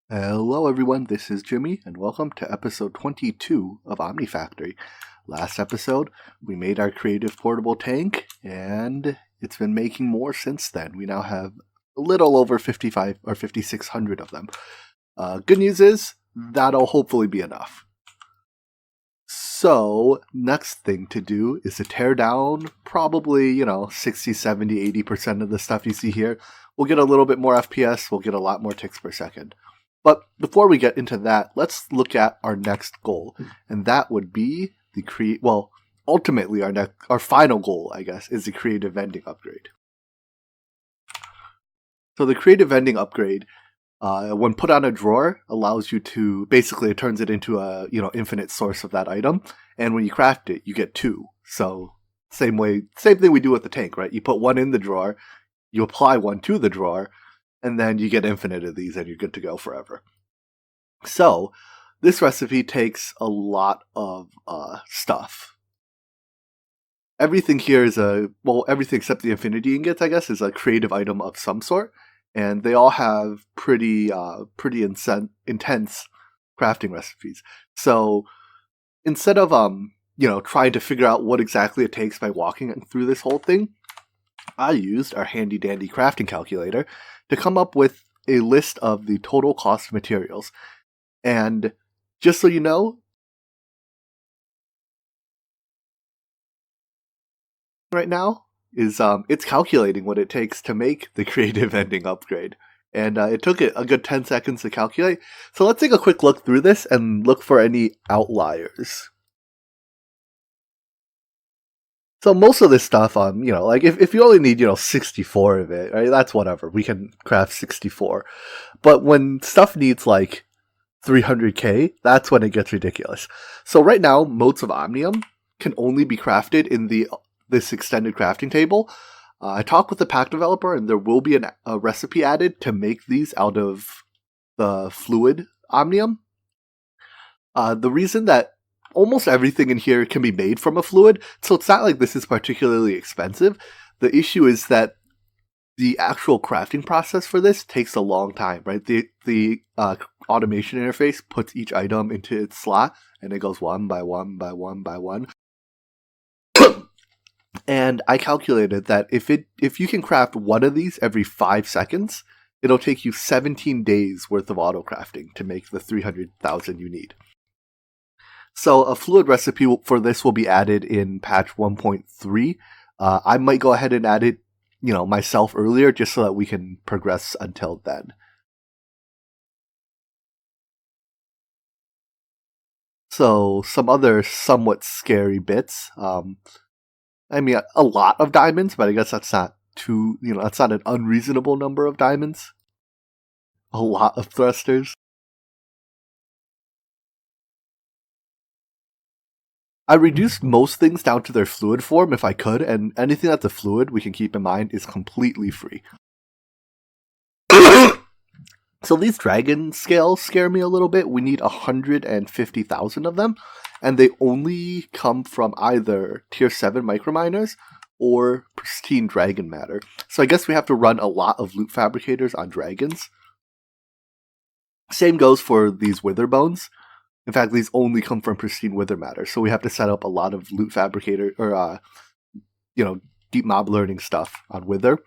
Hello everyone, this is Jimmy, and welcome to episode 22 of Omnifactory. Last episode, we made our creative portable tank, and it's been making more since then. We now have a little over 55 or 5,600 of them. Good news is, that'll hopefully be enough. So, next thing to do is to tear down probably, 60, 70, 80% of the stuff you see here. We'll get a little bit more FPS, we'll get a lot more ticks per second. But before we get into that, let's look at our next goal, and that would be ultimately our final goal, I guess, is the creative vending upgrade. So the creative vending upgrade, when put on a drawer, allows you to basically it turns it into a infinite source of that item, and when you craft it, you get two. So same thing we do with the tank, right? You put one in the drawer, you apply one to the drawer, and then you get infinite of these and you're good to go forever. So, this recipe takes a lot of stuff. Everything here is everything except the infinity ingots, I guess, is a creative item of some sort. And they all have pretty intense crafting recipes. So, instead of, trying to figure out what exactly it takes by walking through this whole thing, I used our handy dandy crafting calculator to come up with a list of the total cost of materials. And just so you know, right now is it's calculating what it takes to make the creative vending upgrade. And it took it a good 10 seconds to calculate. So let's take a quick look through this and look for any outliers. So most of this stuff, if you only need, 64 of it, right, that's whatever. We can craft 64. But when stuff needs, 300k, that's when it gets ridiculous. So right now, motes of omnium can only be crafted in this extended crafting table. I talked with the pack developer, and there will be a recipe added to make these out of the fluid omnium. The reason that almost everything in here can be made from a fluid, so it's not like this is particularly expensive. The issue is that the actual crafting process for this takes a long time, right? The automation interface puts each item into its slot, and it goes one by one by one by one. And I calculated that if you can craft one of these every 5 seconds, it'll take you 17 days worth of auto crafting to make the 300,000 you need. So a fluid recipe for this will be added in patch 1.3. I might go ahead and add it, myself earlier, just so that we can progress until then. So some other somewhat scary bits. A lot of diamonds, but I guess that's not that's not an unreasonable number of diamonds. A lot of thrusters. I reduced most things down to their fluid form if I could, and anything that's a fluid, we can keep in mind, is completely free. So these dragon scales scare me a little bit. We need 150,000 of them, and they only come from either tier 7 microminers or pristine dragon matter. So I guess we have to run a lot of loot fabricators on dragons. Same goes for these wither bones. In fact, these only come from pristine wither matter, so we have to set up a lot of loot fabricator or deep mob learning stuff on wither.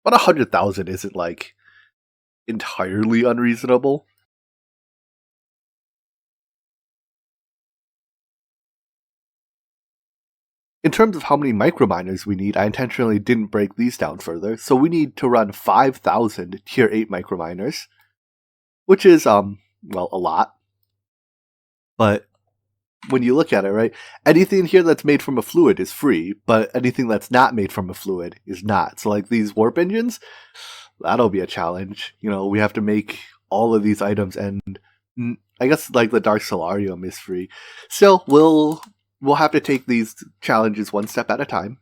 But 100,000 isn't entirely unreasonable. In terms of how many microminers we need, I intentionally didn't break these down further, so we need to run 5,000 tier 8 microminers, which is a lot. But when you look at it, right, anything here that's made from a fluid is free, but anything that's not made from a fluid is not. So these warp engines, that'll be a challenge. We have to make all of these items, and I guess the Dark Solarium is free. Still, we'll have to take these challenges one step at a time.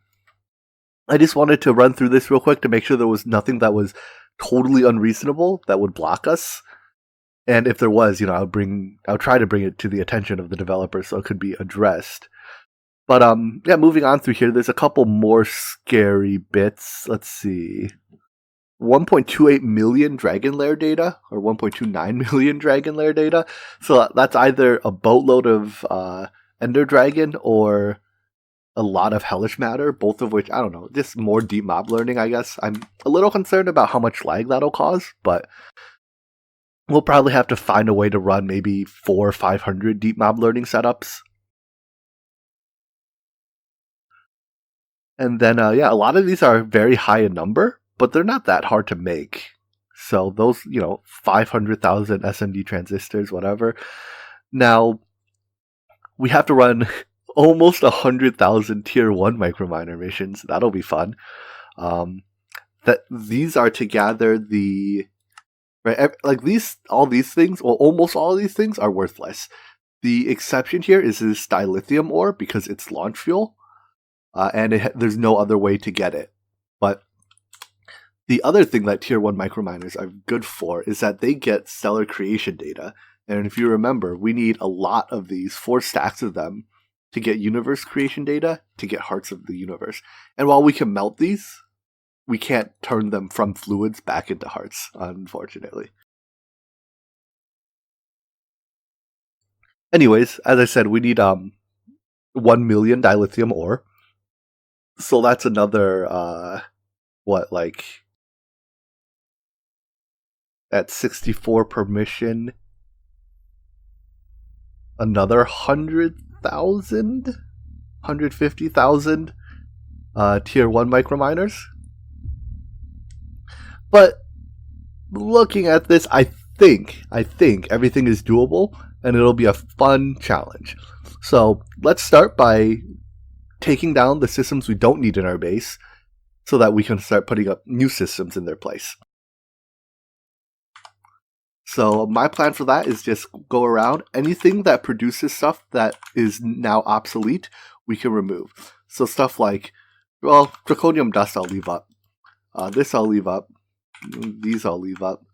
I just wanted to run through this real quick to make sure there was nothing that was totally unreasonable that would block us. And if there was, I'll try to bring it to the attention of the developer so it could be addressed. But moving on through here, there's a couple more scary bits. Let's see. 1.28 million dragon lair data, or 1.29 million dragon lair data. So that's either a boatload of ender dragon or a lot of hellish matter, both of which, I don't know, just more deep mob learning, I guess. I'm a little concerned about how much lag that'll cause, but we'll probably have to find a way to run maybe 400 or 500 deep mob learning setups. And then, yeah, a lot of these are very high in number, but they're not that hard to make. So those, 500,000 SMD transistors, whatever. Now, we have to run almost 100,000 tier 1 microminer missions. That'll be fun. These are to gather the... Right, like all these things, well, almost all of these things are worthless. The exception here is this dilithium ore because it's launch fuel. And there's no other way to get it. But the other thing that tier 1 microminers are good for is that they get stellar creation data. And if you remember, we need a lot of these, 4 stacks of them, to get universe creation data, to get hearts of the universe. And while we can melt these, we can't turn them from fluids back into hearts, unfortunately. Anyways, as I said, we need 1 million dilithium ore. So that's another, at 64 per mission, another 100,000? 150,000 tier 1 microminers. But looking at this, I think everything is doable, and it'll be a fun challenge. So let's start by taking down the systems we don't need in our base so that we can start putting up new systems in their place. So my plan for that is just go around. Anything that produces stuff that is now obsolete, we can remove. So stuff like, well, draconium dust I'll leave up. This I'll leave up. These I'll leave up.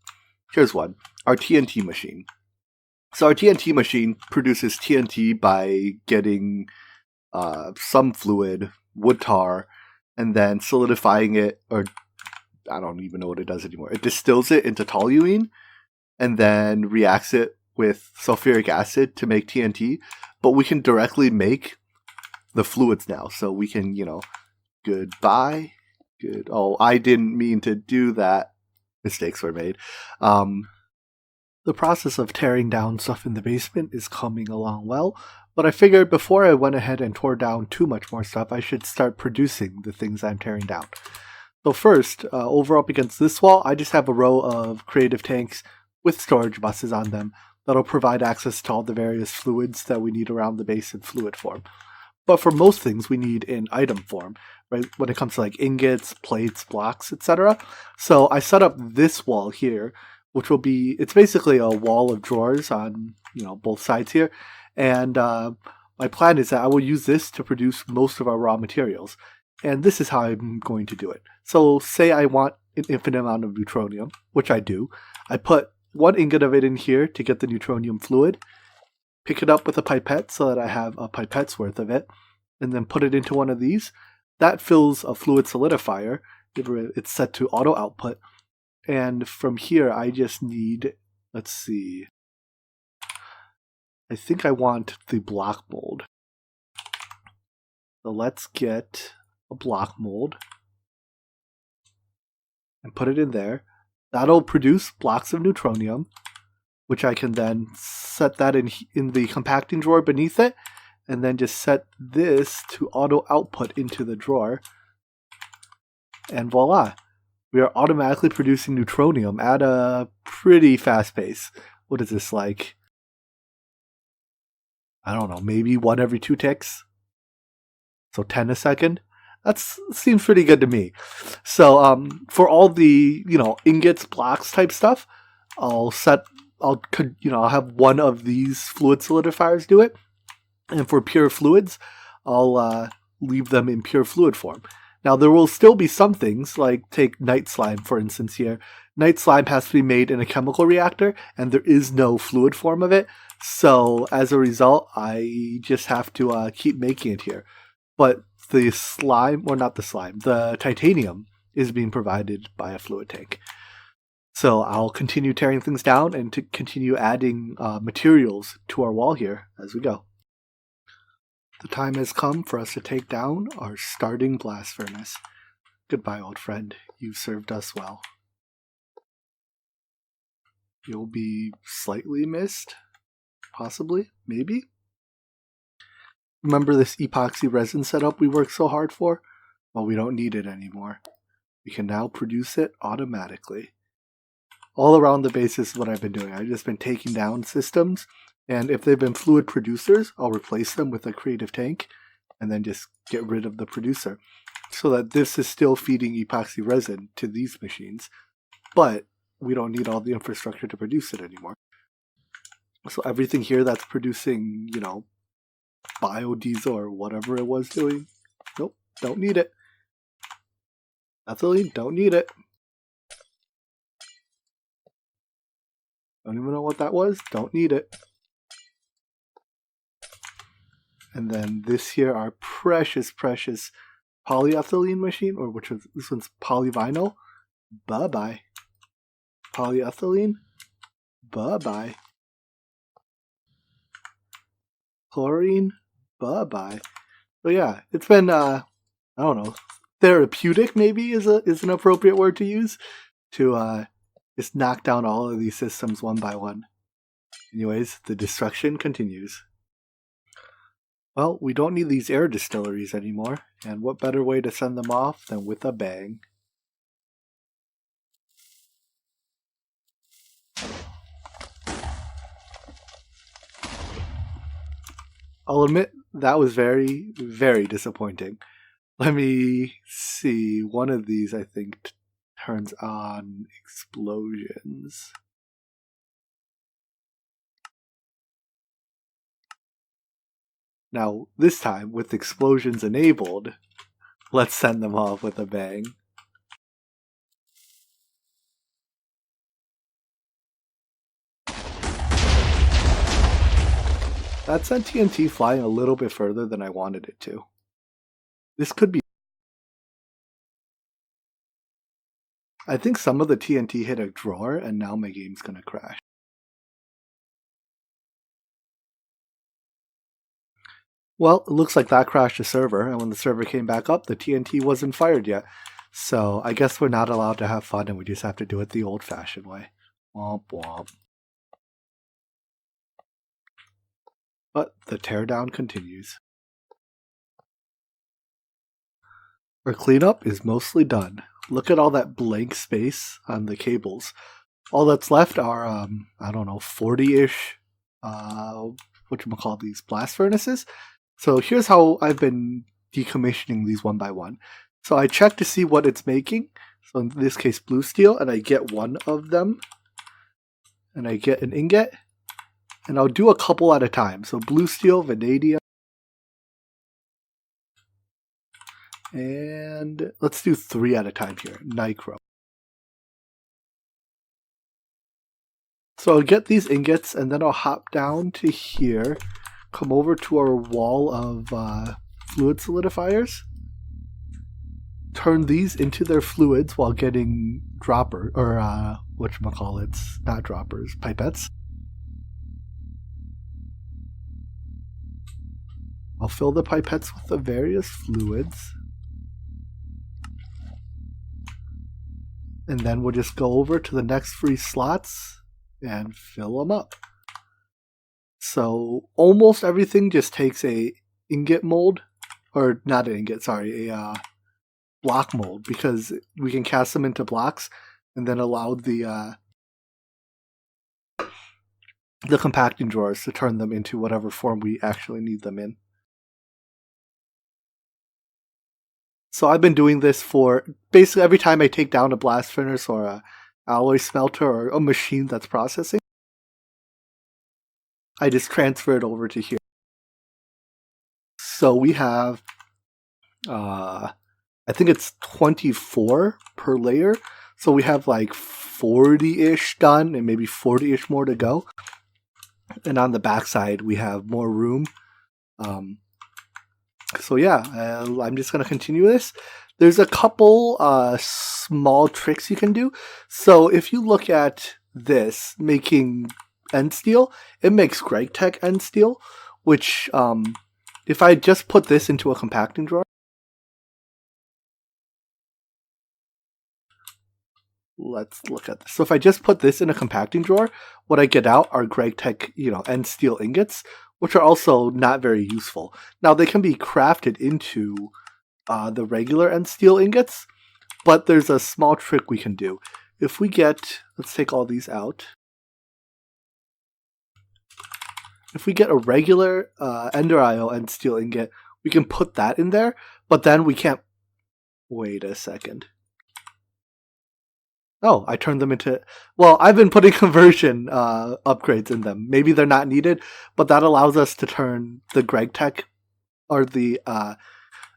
Here's one. Our TNT machine. So our TNT machine produces TNT by getting some fluid, wood tar, and then solidifying it, or I don't even know what it does anymore. It distills it into toluene, and then reacts it with sulfuric acid to make TNT. But we can directly make the fluids now, so we can, goodbye. Good. Oh, I didn't mean to do that. Mistakes were made. The process of tearing down stuff in the basement is coming along well, but I figured before I went ahead and tore down too much more stuff, I should start producing the things I'm tearing down. So first, over up against this wall, I just have a row of creative tanks with storage buses on them that'll provide access to all the various fluids that we need around the base in fluid form. But for most things, we need in item form, right? When it comes to like ingots, plates, blocks, etc. So I set up this wall here, which will be, it's basically a wall of drawers on, both sides here. And my plan is that I will use this to produce most of our raw materials. And this is how I'm going to do it. So say I want an infinite amount of neutronium, which I do. I put 1 ingot of it in here to get the neutronium fluid, pick it up with a pipette so that I have a pipette's worth of it, and then put it into one of these. That fills a fluid solidifier. It's set to auto output. And from here, I just need, let's see, I think I want the block mold. So let's get a block mold and put it in there. That'll produce blocks of neutronium, which I can then set that in the compacting drawer beneath it, and then just set this to auto output into the drawer. And voila, we are automatically producing neutronium at a pretty fast pace. What is this like? I don't know, maybe 1 every 2 ticks? So 10 a second? That seems pretty good to me. So for all the, ingots, blocks type stuff, I'll have one of these fluid solidifiers do it. And for pure fluids, I'll leave them in pure fluid form. Now, there will still be some things, like take night slime, for instance, here. Night slime has to be made in a chemical reactor, and there is no fluid form of it. So, as a result, I just have to keep making it here. But the slime, or not the slime, the titanium is being provided by a fluid tank. So I'll continue tearing things down and to continue adding materials to our wall here as we go. The time has come for us to take down our starting blast furnace. Goodbye, old friend. You've served us well. You'll be slightly missed. Possibly. Maybe. Remember this epoxy resin setup we worked so hard for? Well, we don't need it anymore. We can now produce it automatically. All around the base is what I've been doing. I've just been taking down systems, and if they've been fluid producers, I'll replace them with a creative tank and then just get rid of the producer so that this is still feeding epoxy resin to these machines, but we don't need all the infrastructure to produce it anymore. So everything here that's producing, you know, biodiesel or whatever it was doing, nope, don't need it. Ethylene, don't need it. Don't even know what that was. Don't need it. And then this here, our precious, precious polyethylene machine, or this one's polyvinyl. Bye-bye. Polyethylene. Bye-bye. Chlorine. Bye-bye. So yeah, it's been, I don't know, therapeutic maybe is an appropriate word to use to just knock down all of these systems one by one. Anyways, the destruction continues. Well, we don't need these air distilleries anymore, and what better way to send them off than with a bang? I'll admit that was very, very disappointing. Let me see. One of these, I think, turns on explosions. Now, this time, with explosions enabled, let's send them off with a bang. That sent TNT flying a little bit further than I wanted it to. This could be... I think some of the TNT hit a drawer, and now my game's gonna crash. Well, it looks like that crashed the server, and when the server came back up, the TNT wasn't fired yet. So I guess we're not allowed to have fun, and we just have to do it the old-fashioned way. Womp womp. But the teardown continues. Our cleanup is mostly done. Look at all that blank space on the cables. All that's left are, I don't know, 40-ish, whatchamacallit, these blast furnaces. So here's how I've been decommissioning these one by one. So I check to see what it's making. So in this case, blue steel, and I get one of them. And I get an ingot. And I'll do a couple at a time. So blue steel, vanadium. And let's do 3 at a time here. Nicro. So I'll get these ingots, and then I'll hop down to here. Come over to our wall of fluid solidifiers. Turn these into their fluids while getting dropper, or whatchamacallit, not droppers, pipettes. I'll fill the pipettes with the various fluids. And then we'll just go over to the next free slots and fill them up. So almost everything just takes a ingot mold, or not an ingot, sorry, a block mold, because we can cast them into blocks and then allow the compacting drawers to turn them into whatever form we actually need them in. So I've been doing this for basically every time I take down a blast furnace or a alloy smelter or a machine that's processing, I just transfer it over to here. So we have, I think it's 24 per layer. So we have like 40-ish done and maybe 40-ish more to go. And on the backside, we have more room. So yeah, I'm just going to continue this. There's a couple small tricks you can do. So if you look at this, making end steel, it makes Greg Tech end steel, which if I just put this into a compacting drawer, let's look at this. So if I just put this in a compacting drawer, what I get out are Greg Tech, end steel ingots, which are also not very useful. Now they can be crafted into the regular end steel ingots, but there's a small trick we can do. If we get, let's take all these out. If we get a regular Ender IO end steel ingot, we can put that in there, but then we can't. Wait a second. Oh, I turned them into. Well, I've been putting conversion upgrades in them. Maybe they're not needed, but that allows us to turn the Greg Tech or the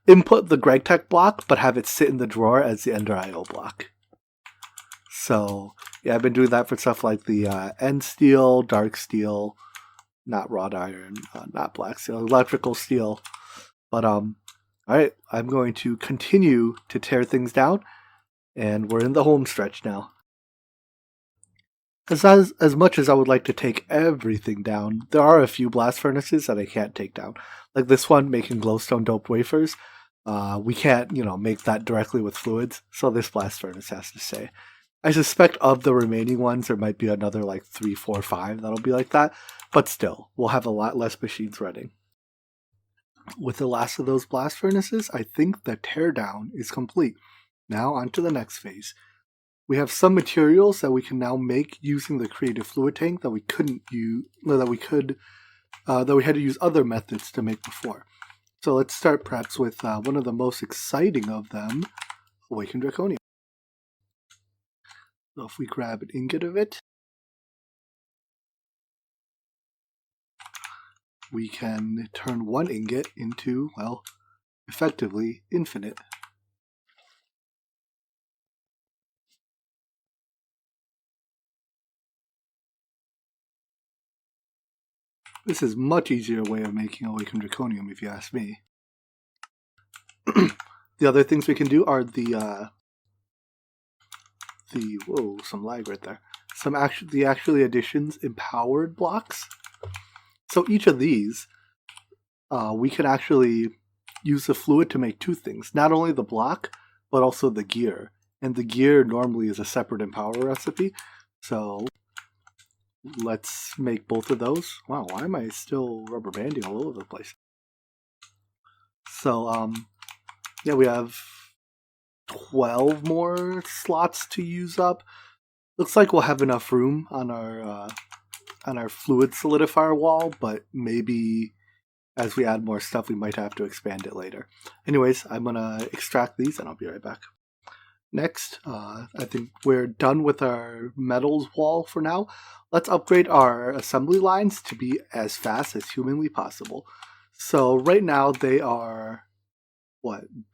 input the Greg Tech block, but have it sit in the drawer as the Ender IO block. So yeah, I've been doing that for stuff like the end steel, dark steel, not wrought iron, not black steel, electrical steel. But all right, I'm going to continue to tear things down, and we're in the home stretch now. As much as I would like to take everything down, there are a few blast furnaces that I can't take down. Like this one making glowstone doped wafers. We can't, make that directly with fluids, so this blast furnace has to stay. I suspect of the remaining ones, there might be another like 3, 4, 5 that'll be like that, but still, we'll have a lot less machines running. With the last of those blast furnaces, I think the teardown is complete. Now on to the next phase. We have some materials that we can now make using the creative fluid tank that we couldn't use, that we had to use other methods to make before. So let's start perhaps with one of the most exciting of them, Awakened Draconium. So if we grab an ingot of it, we can turn one ingot into, well, effectively infinite. This is a much easier way of making Awakened Draconium, if you ask me. The other things we can do are whoa, some lag right there. The actually additions empowered blocks. So each of these, we can actually use the fluid to make two things. Not only the block, but also the gear. And the gear normally is a separate empower recipe. So let's make both of those. Wow, why am I still rubber banding all over the place? So, yeah, we have 12 more slots to use up. Looks like we'll have enough room on our fluid solidifier wall, but maybe as we add more stuff, we might have to expand it later. Anyways, I'm gonna extract these and I'll be right back. Next, I think we're done with our metals wall for now. Let's upgrade our assembly lines to be as fast as humanly possible. So right now they are,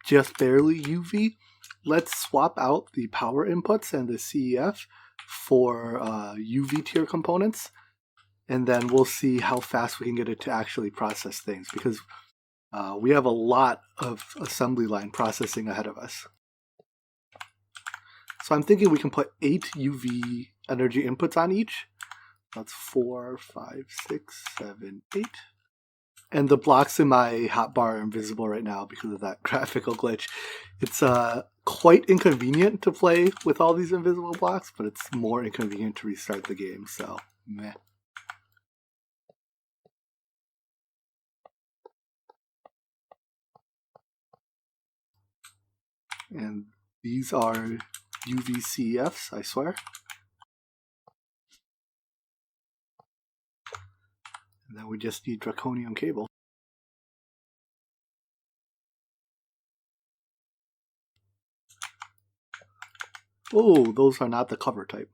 just barely UV. Let's swap out the power inputs and the CEF for UV tier components, and then we'll see how fast we can get it to actually process things, because we have a lot of assembly line processing ahead of us. So I'm thinking we can put 8 UV energy inputs on each. That's 4, 5, 6, 7, 8. And the blocks in my hotbar are invisible right now because of that graphical glitch. It's quite inconvenient to play with all these invisible blocks, but it's more inconvenient to restart the game, so meh. And these are UVCFs, I swear. And then we just need draconium cable. Oh, those are not the cover type.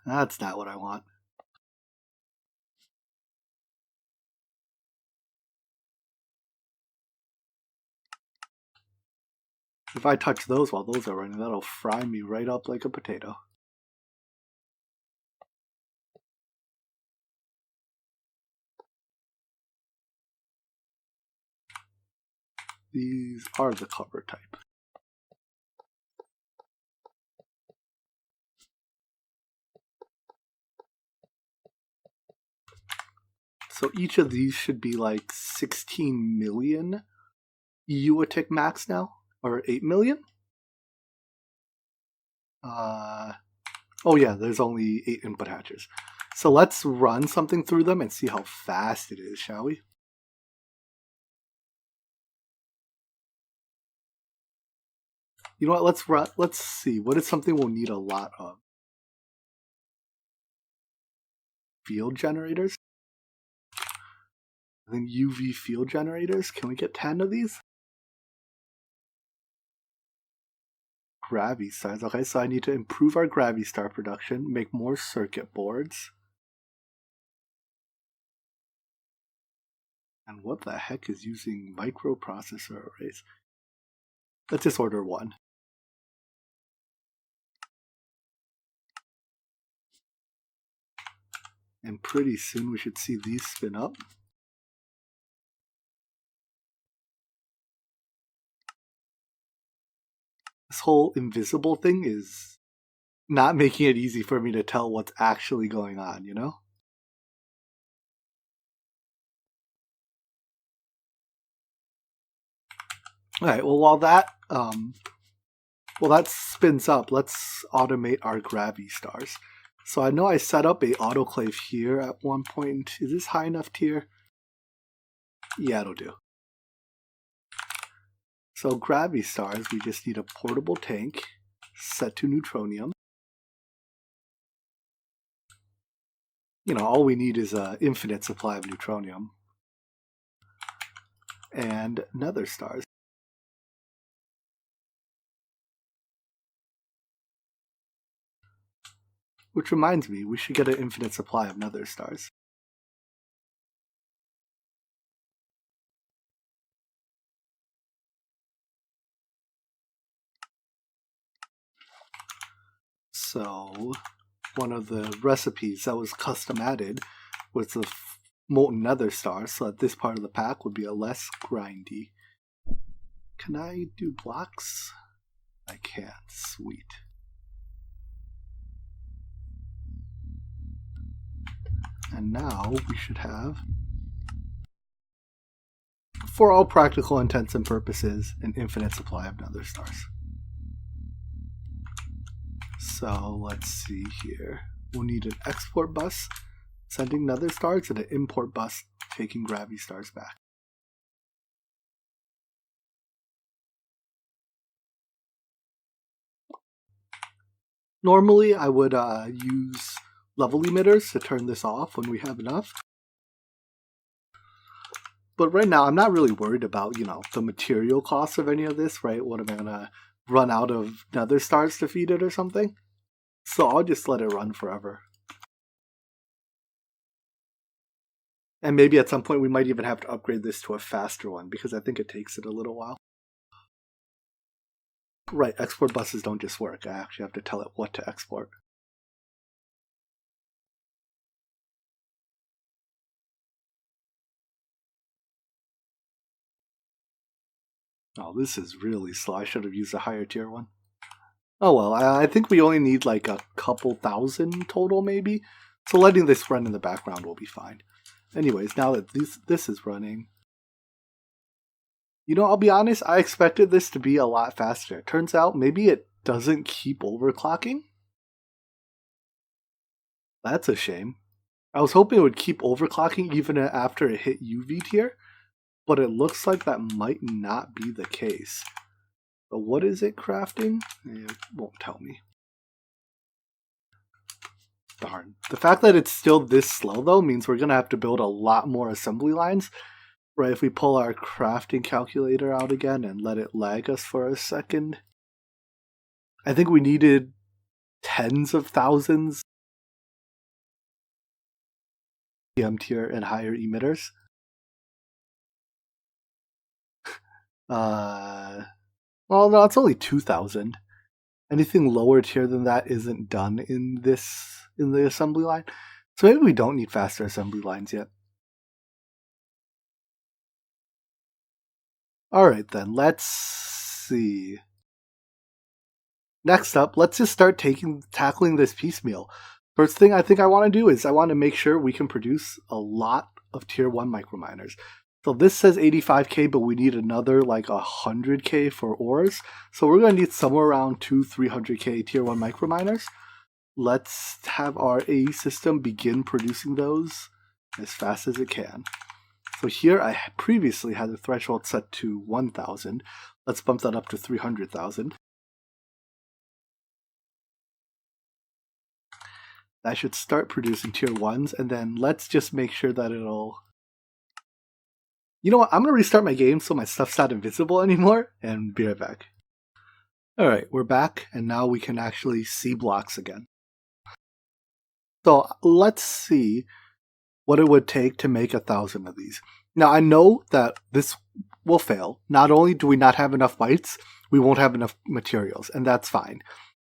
That's not what I want. If I touch those while those are running, that'll fry me right up like a potato. These are the cover type. So each of these should be like 16 million EU a tick max now, or 8 million? Oh yeah, there's only 8 input hatches. So let's run something through them and see how fast it is, shall we? You know what, let's see. What is something we'll need a lot of? Field generators? I think UV field generators. Can we get 10 of these? Gravity stars. Okay, so I need to improve our gravity star production, make more circuit boards. And what the heck is using microprocessor arrays? Let's just order one. And pretty soon we should see these spin up. This whole invisible thing is not making it easy for me to tell what's actually going on, you know? Alright, well while that spins up, let's automate our gravity stars. So I know I set up a autoclave here at one point. Is this high enough tier? Yeah, it'll do. So gravity stars, we just need a portable tank set to neutronium. You know, all we need is an infinite supply of neutronium. And nether stars. Which reminds me, we should get an infinite supply of nether stars. So, one of the recipes that was custom added was the molten nether star, so that this part of the pack would be a less grindy. Can I do blocks? I can. Sweet. And now we should have, for all practical intents and purposes, an infinite supply of nether stars. So let's see here. We'll need an export bus sending nether stars and an import bus taking gravity stars back. Normally I would use level emitters to turn this off when we have enough. But right now I'm not really worried about, you know, the material costs of any of this, right? What am I gonna run out of nether stars to feed it or something? So I'll just let it run forever. And maybe at some point we might even have to upgrade this to a faster one, because I think it takes it a little while. Right, export buses don't just work. I actually have to tell it what to export. Oh, this is really slow. I should have used a higher tier one. Oh well, I think we only need like a couple thousand total maybe. So letting this run in the background will be fine. Anyways, now that this is running, you know, I'll be honest, I expected this to be a lot faster. Turns out maybe it doesn't keep overclocking. That's a shame. I was hoping it would keep overclocking even after it hit UV tier, but it looks like that might not be the case. But what is it crafting? It won't tell me. Darn. The fact that it's still this slow though means we're going to have to build a lot more assembly lines. Right, if we pull our crafting calculator out again and let it lag us for a second. I think we needed tens of thousands PM tier and higher emitters. Well, no, it's only 2,000. Anything lower tier than that isn't done in the assembly line. So maybe we don't need faster assembly lines yet. Alright then, let's see. Next up, let's just start tackling this piecemeal. First thing I think I want to do is I want to make sure we can produce a lot of tier 1 microminers. So this says 85k, but we need another like 100k for ores. So we're going to need somewhere around 200-300k tier 1 microminers. Let's have our AE system begin producing those as fast as it can. So here I previously had the threshold set to 1,000. Let's bump that up to 300,000. That should start producing tier 1s, and then let's just make sure that it'll... You know what, I'm going to restart my game so my stuff's not invisible anymore, and be right back. Alright, we're back, and now we can actually see blocks again. So let's see what it would take to make 1,000 of these. Now I know that this will fail. Not only do we not have enough bytes, we won't have enough materials, and that's fine.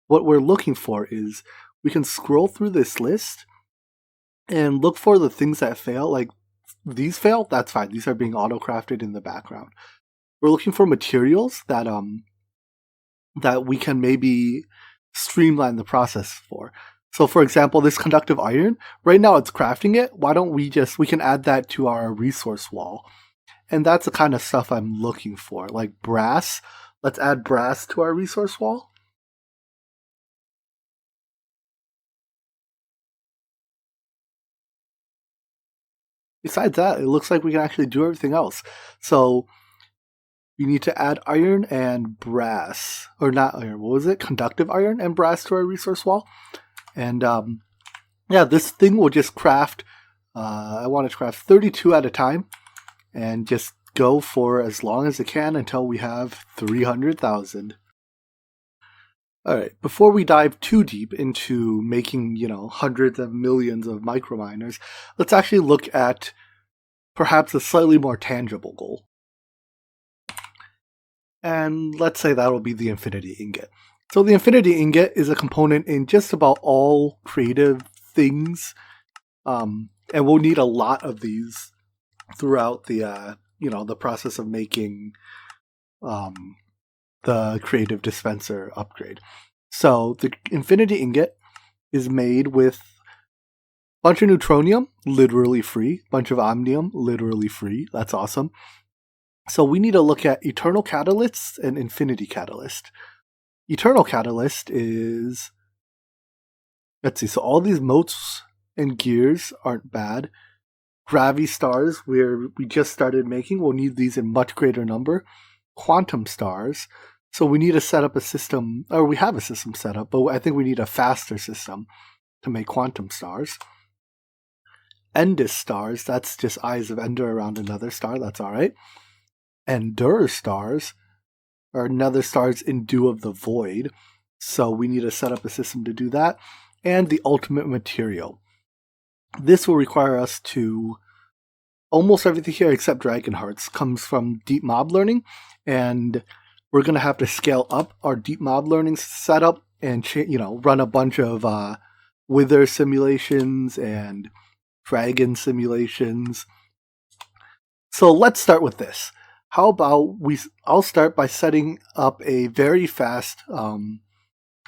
What we're looking for is we can scroll through this list and look for the things that fail. Like these fail, that's fine. These are being auto-crafted in the background. We're looking for materials that that we can maybe streamline the process for. So for example, this conductive iron, right now it's crafting it. Why don't we can add that to our resource wall. And that's the kind of stuff I'm looking for. Like brass, let's add brass to our resource wall. Besides that, it looks like we can actually do everything else. So we need to add iron and brass, or not iron, what was it? Conductive iron and brass to our resource wall. And yeah, this thing will just craft, I want to craft 32 at a time and just go for as long as it can until we have 300,000. Alright, before we dive too deep into making, hundreds of millions of microminers, let's actually look at perhaps a slightly more tangible goal. And let's say that'll be the infinity ingot. So the infinity ingot is a component in just about all creative things, and we'll need a lot of these throughout the the process of making the creative dispenser upgrade. So the infinity ingot is made with a bunch of neutronium, literally free, bunch of omnium, literally free. That's awesome. So we need to look at eternal catalyst and infinity catalyst. Eternal catalyst is, let's see, so all these motes and gears aren't bad. Gravity stars, where we just started making, we'll need these in much greater number. Quantum stars, so we need to set up a system, or we have a system set up, but I think we need a faster system to make quantum stars. Endus stars, that's just eyes of Ender around another star, that's alright. Endur stars are nether stars in dew of the void, so we need to set up a system to do that. And the ultimate material. This will require us to, almost everything here except dragon hearts comes from deep mob learning, and we're going to have to scale up our deep mob learning setup and run a bunch of wither simulations and dragon simulations. So let's start with this. How about I'll start by setting up a very fast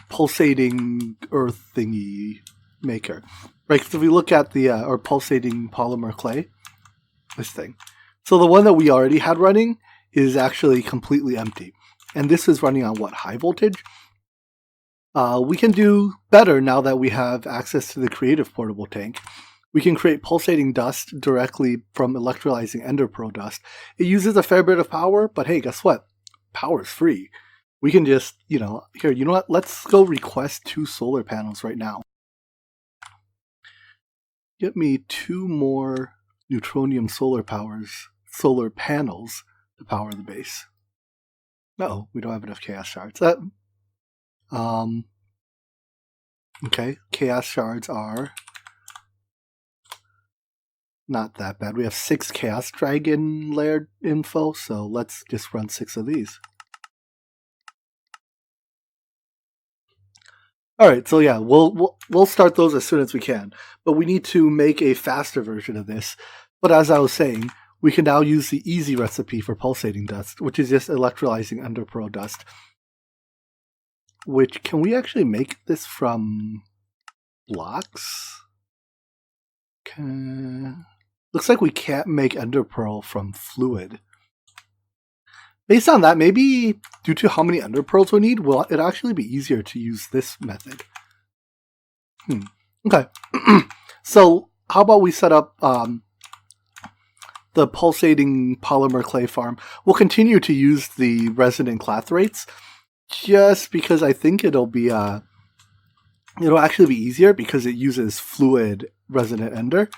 pulsating earth thingy maker. Right, because if we look at the, or pulsating polymer clay, this thing. So the one that we already had running is actually completely empty. And this is running on what, high voltage? We can do better now that we have access to the creative portable tank. We can create pulsating dust directly from electrolyzing Ender Pearl dust. It uses a fair bit of power, but hey, guess what? Power's free. We can just, here, you know what? Let's go request 2 solar panels right now. Get me 2 more neutronium solar panels to power the base. No, we don't have enough chaos shards. Okay, chaos shards are not that bad. We have 6 chaos dragon layered info, so let's just run 6 of these. Alright, so yeah, we'll start those as soon as we can. But we need to make a faster version of this. But as I was saying, we can now use the easy recipe for pulsating dust, which is just electrolyzing Ender Pearl dust. Which, can we actually make this from blocks? Looks like we can't make ender pearl from fluid. Based on that, maybe due to how many ender pearls we need, will it actually be easier to use this method? Okay. So how about we set up the pulsating polymer clay farm? We'll continue to use the resonant clathrates just because I think it'll actually be easier because it uses fluid resonant ender,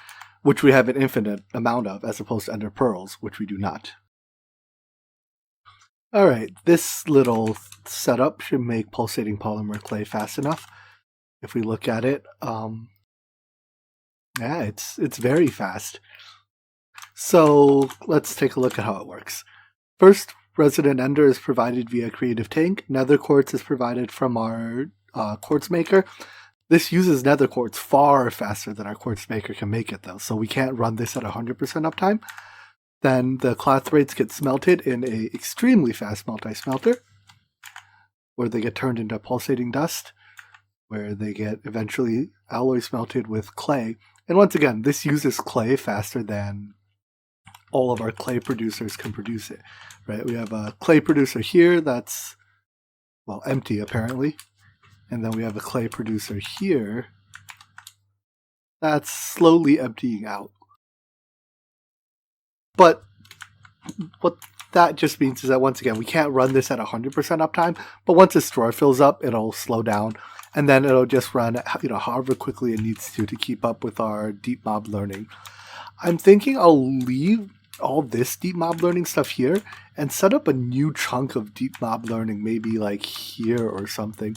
which we have an infinite amount of, as opposed to ender pearls, which we do not. Alright, this little setup should make pulsating polymer clay fast enough. If we look at it, yeah, it's very fast. So let's take a look at how it works. First, resonant ender is provided via creative tank. Nether quartz is provided from our quartz maker. This uses nether quartz far faster than our quartz maker can make it, though, so we can't run this at 100% uptime. Then the clathrates get smelted in a extremely fast multi-smelter, where they get turned into pulsating dust, where they get eventually alloy smelted with clay. And once again, this uses clay faster than all of our clay producers can produce it. Right? We have a clay producer here that's, well, empty apparently. And then we have a clay producer here that's slowly emptying out. But what that just means is that, once again, we can't run this at 100% uptime, but once this drawer fills up, it'll slow down, and then it'll just run, however quickly it needs to keep up with our deep mob learning. I'm thinking I'll leave all this deep mob learning stuff here and set up a new chunk of deep mob learning, maybe like here or something.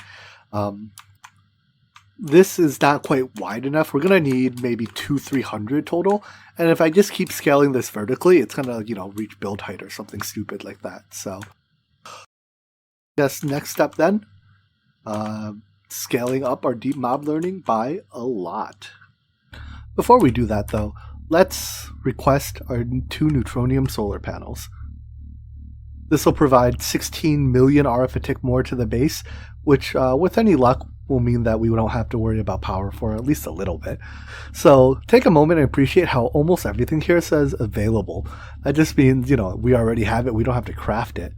This is not quite wide enough. We're going to need maybe 300 total. And if I just keep scaling this vertically, it's going to, reach build height or something stupid like that. So, yes, next step then, scaling up our deep mob learning by a lot. Before we do that, though, let's request our 2 neutronium solar panels. This will provide 16 million RF a tick more to the base, which, with any luck, will mean that we don't have to worry about power for at least a little bit. So take a moment and appreciate how almost everything here says available. That just means, we already have it. We don't have to craft it.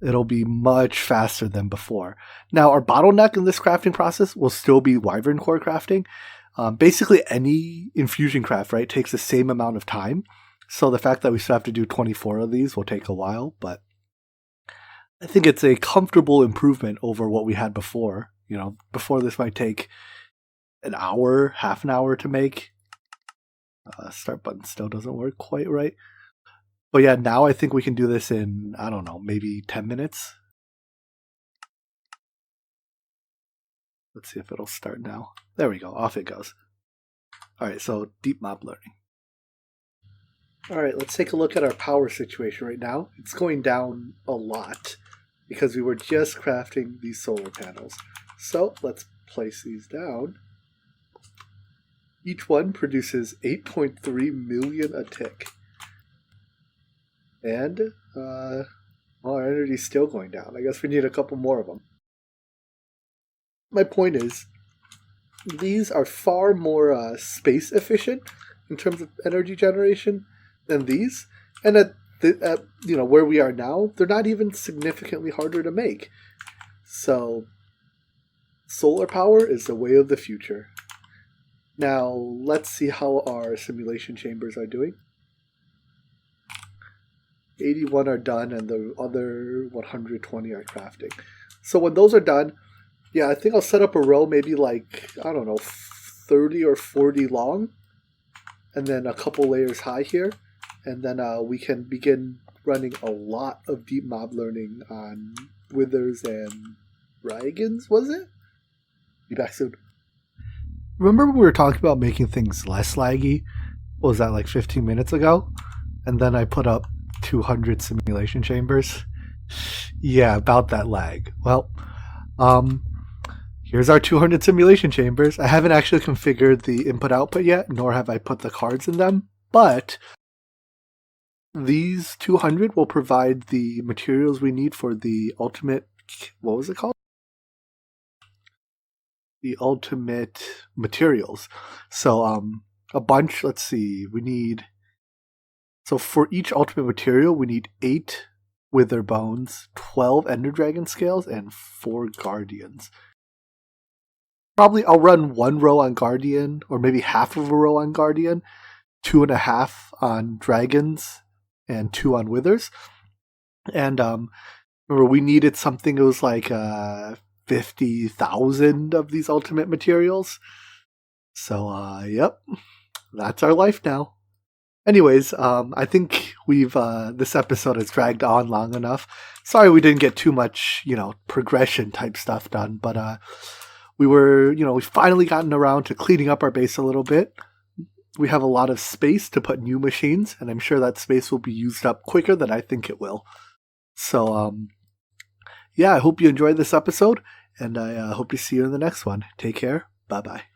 It'll be much faster than before. Now, our bottleneck in this crafting process will still be wyvern core crafting. Basically, any infusion craft, right, takes the same amount of time. So the fact that we still have to do 24 of these will take a while, but I think it's a comfortable improvement over what we had before. Before this might take an hour, half an hour to make. Start button still doesn't work quite right. But yeah, now I think we can do this in, I don't know, maybe 10 minutes. Let's see if it'll start now. There we go, off it goes. Alright, so deep mob learning. Alright, let's take a look at our power situation right now. It's going down a lot because we were just crafting these solar panels. So let's place these down. Each one produces 8.3 million a tick. And our energy's still going down. I guess we need a couple more of them. My point is, these are far more space efficient in terms of energy generation than these. And at where we are now, they're not even significantly harder to make. So solar power is the way of the future. Now let's see how our simulation chambers are doing. 81 are done and the other 120 are crafting. So when those are done, yeah, I think I'll set up a row maybe like, I don't know, 30 or 40 long, and then a couple layers high here. And then we can begin running a lot of deep mob learning on withers and dragons, was it? Be back soon. Remember when we were talking about making things less laggy? What was that, like 15 minutes ago? And then I put up 200 simulation chambers. Yeah, about that lag. Well, here's our 200 simulation chambers. I haven't actually configured the input-output yet, nor have I put the cards in them, but these 200 will provide the materials we need for the ultimate, what was it called? The ultimate materials. So a bunch. Let's see. So for each ultimate material, we need 8 Wither Bones, 12 Ender Dragon Scales, and 4 Guardians. Probably I'll run 1 row on Guardian, or maybe half of a row on Guardian, 2.5 on Dragons, and 2 on Withers. And remember, we needed something, it was like 50,000 of these ultimate materials. So, yep, that's our life now. Anyways, I think this episode has dragged on long enough. Sorry we didn't get too much, progression type stuff done, but we've finally gotten around to cleaning up our base a little bit. We have a lot of space to put new machines, and I'm sure that space will be used up quicker than I think it will. So, I hope you enjoyed this episode, and I hope to see you in the next one. Take care. Bye-bye.